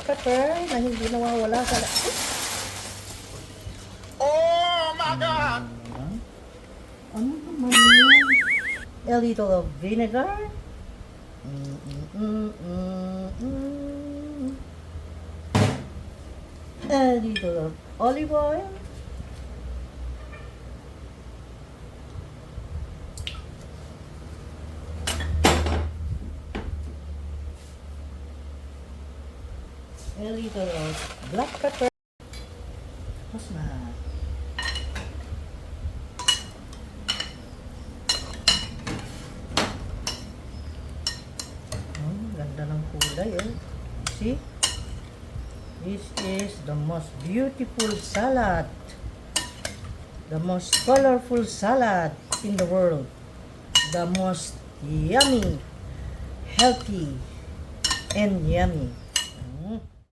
pepper na hindi nawawala sa Oh my God! Ano naman yun? A little of vinegar. A little of olive oil. A little of black pepper. Mas na. Ganda ng kulay, eh. See? This is the most beautiful salad. The most colorful salad in the world. The most yummy, healthy, and yummy.